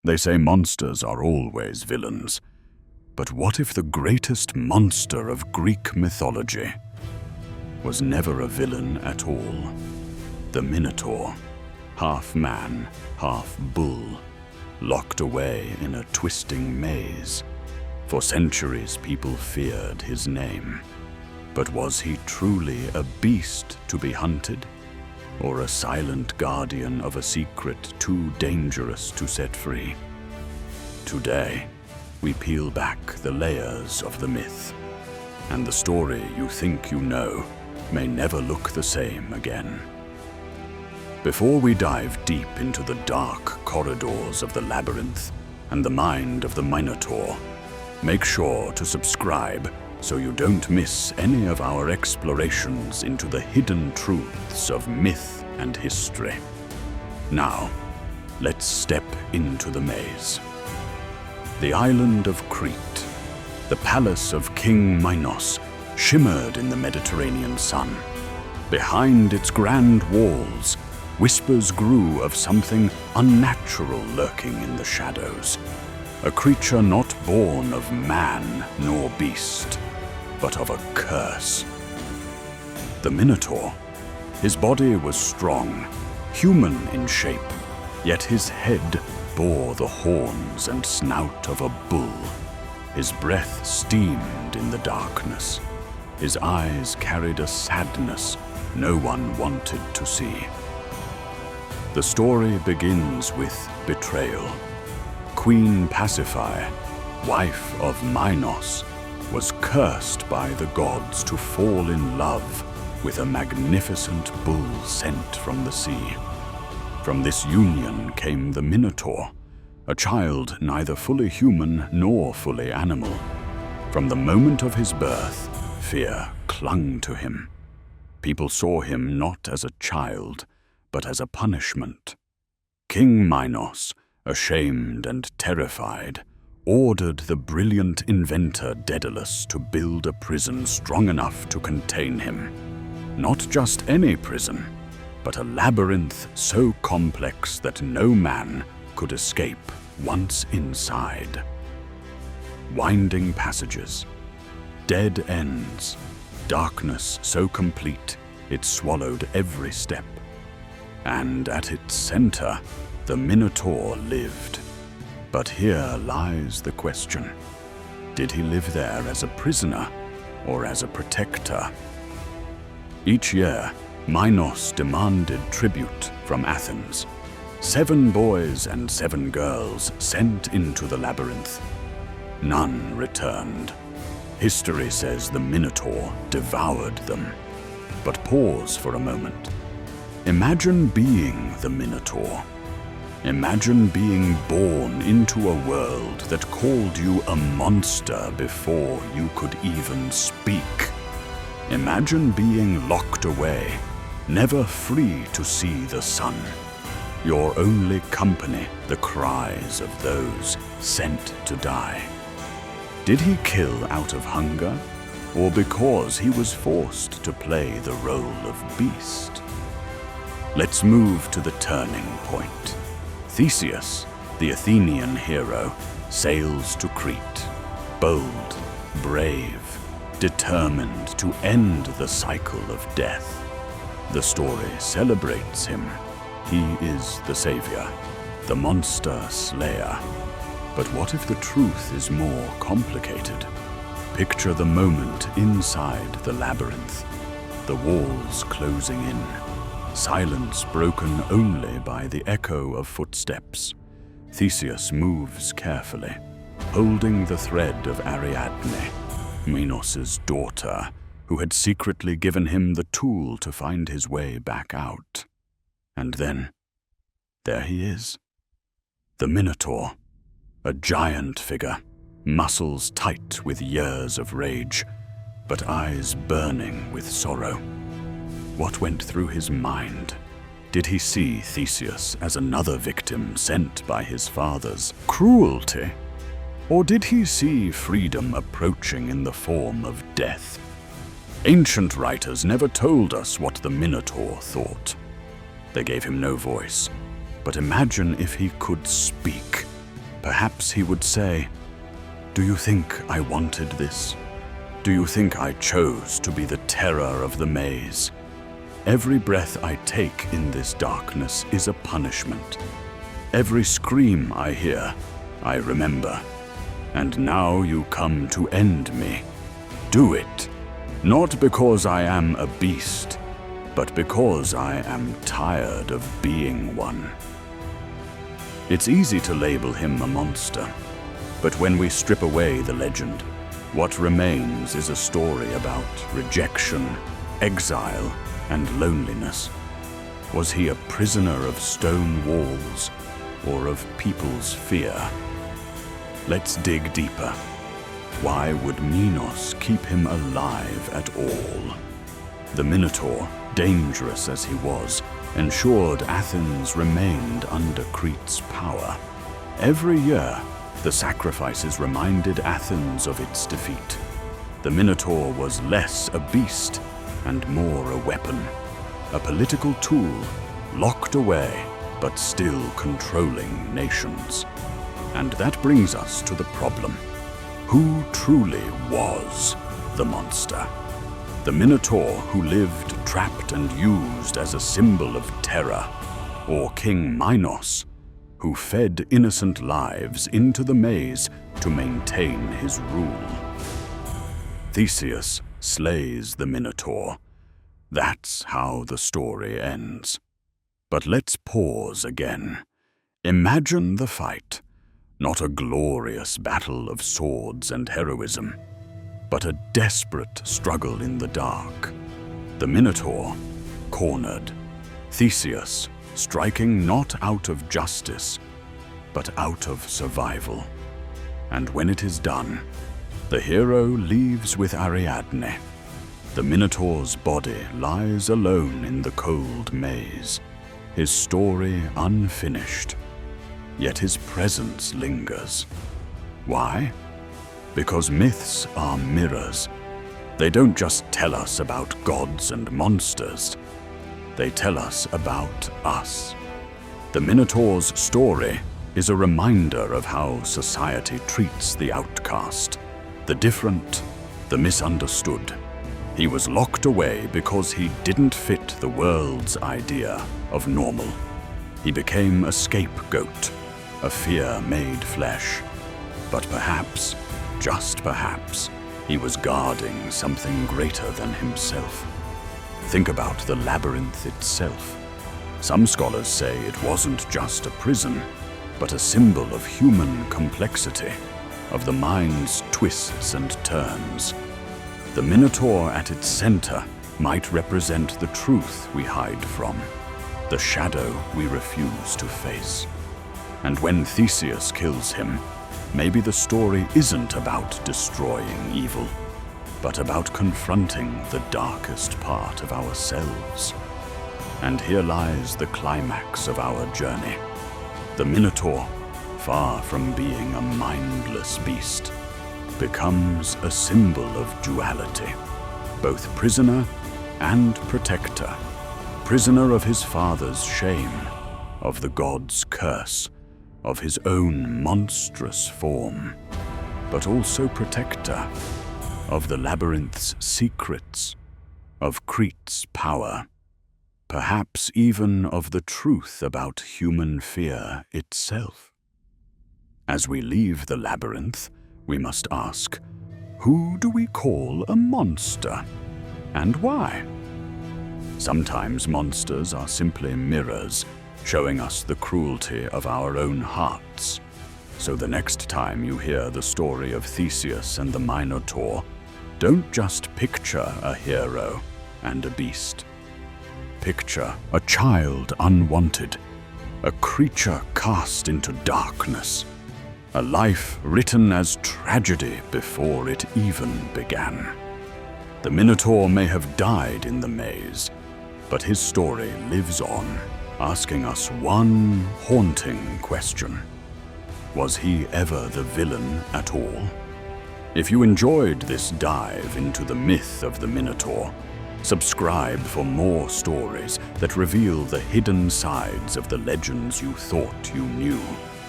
They say monsters are always villains. But what if the greatest monster of Greek mythology was never a villain at all? The Minotaur, half man, half bull, locked away in a twisting maze. For centuries people feared his name. But was he truly a beast to be hunted? Or a silent guardian of a secret too dangerous to set free? Today, we peel back the layers of the myth, and the story you think you know may never look the same again. Before we dive deep into the dark corridors of the Labyrinth and the mind of the Minotaur, make sure to subscribe so you don't miss any of our explorations into the hidden truths of myth and history. Now, let's step into the maze. The island of Crete, the palace of King Minos, shimmered in the Mediterranean sun. Behind its grand walls, whispers grew of something unnatural lurking in the shadows. A creature not born of man nor beast, but of a curse. The Minotaur. His body was strong, human in shape, yet his head bore the horns and snout of a bull. His breath steamed in the darkness. His eyes carried a sadness no one wanted to see. The story begins with betrayal. Queen Pasiphae, wife of Minos, was cursed by the gods to fall in love with a magnificent bull sent from the sea. From this union came the Minotaur, a child neither fully human nor fully animal. From the moment of his birth, fear clung to him. People saw him not as a child, but as a punishment. King Minos, ashamed and terrified, ordered the brilliant inventor Daedalus to build a prison strong enough to contain him. Not just any prison, but a labyrinth so complex that no man could escape once inside. Winding passages, dead ends, darkness so complete it swallowed every step. And at its center, the Minotaur lived. But here lies the question. Did he live there as a prisoner or as a protector? Each year, Minos demanded tribute from Athens. 7 boys and 7 girls sent into the labyrinth. None returned. History says the Minotaur devoured them. But pause for a moment. Imagine being the Minotaur. Imagine being born into a world that called you a monster before you could even speak. Imagine being locked away, never free to see the sun. Your only company, the cries of those sent to die. Did he kill out of hunger, or because he was forced to play the role of beast? Let's move to the turning point. Theseus, the Athenian hero, sails to Crete, bold, brave, determined to end the cycle of death. The story celebrates him. He is the savior, the monster slayer. But what if the truth is more complicated? Picture the moment inside the labyrinth, the walls closing in. Silence broken only by the echo of footsteps. Theseus moves carefully, holding the thread of Ariadne, Minos' daughter, who had secretly given him the tool to find his way back out. And then, there he is. The Minotaur, a giant figure, muscles tight with years of rage, but eyes burning with sorrow. What went through his mind? Did he see Theseus as another victim sent by his father's cruelty? Or did he see freedom approaching in the form of death? Ancient writers never told us what the Minotaur thought. They gave him no voice. But imagine if he could speak. Perhaps he would say, "Do you think I wanted this? Do you think I chose to be the terror of the maze? Every breath I take in this darkness is a punishment. Every scream I hear, I remember. And now you come to end me. Do it, not because I am a beast, but because I am tired of being one." It's easy to label him a monster, but when we strip away the legend, what remains is a story about rejection, exile, and loneliness. Was he a prisoner of stone walls or of people's fear? Let's dig deeper. Why would Minos keep him alive at all? The Minotaur, dangerous as he was, ensured Athens remained under Crete's power. Every year, the sacrifices reminded Athens of its defeat. The Minotaur was less a beast and more a weapon, a political tool, locked away but still controlling nations. And that brings us to the problem. Who truly was the monster? The Minotaur who lived trapped and used as a symbol of terror, or King Minos, who fed innocent lives into the maze to maintain his rule? Theseus slays the Minotaur. That's how the story ends. But let's pause again. Imagine the fight. Not a glorious battle of swords and heroism, but a desperate struggle in the dark. The Minotaur, cornered. Theseus, striking not out of justice, but out of survival. And when it is done, the hero leaves with Ariadne. The Minotaur's body lies alone in the cold maze, his story unfinished. Yet his presence lingers. Why? Because myths are mirrors. They don't just tell us about gods and monsters. They tell us about us. The Minotaur's story is a reminder of how society treats the outcast, the different, the misunderstood. He was locked away because he didn't fit the world's idea of normal. He became a scapegoat, a fear made flesh. But perhaps, just perhaps, he was guarding something greater than himself. Think about the labyrinth itself. Some scholars say it wasn't just a prison, but a symbol of human complexity, of the mind's twists and turns. The Minotaur at its center might represent the truth we hide from, the shadow we refuse to face. And when Theseus kills him, maybe the story isn't about destroying evil, but about confronting the darkest part of ourselves. And here lies the climax of our journey. The Minotaur, far from being a mindless beast, becomes a symbol of duality, both prisoner and protector, prisoner of his father's shame, of the god's curse, of his own monstrous form, but also protector of the labyrinth's secrets, of Crete's power, perhaps even of the truth about human fear itself. As we leave the labyrinth, we must ask, who do we call a monster, and why? Sometimes monsters are simply mirrors, showing us the cruelty of our own hearts. So the next time you hear the story of Theseus and the Minotaur, don't just picture a hero and a beast. Picture a child unwanted, a creature cast into darkness, a life written as tragedy before it even began. The Minotaur may have died in the maze, but his story lives on, asking us one haunting question. Was he ever the villain at all? If you enjoyed this dive into the myth of the Minotaur, subscribe for more stories that reveal the hidden sides of the legends you thought you knew.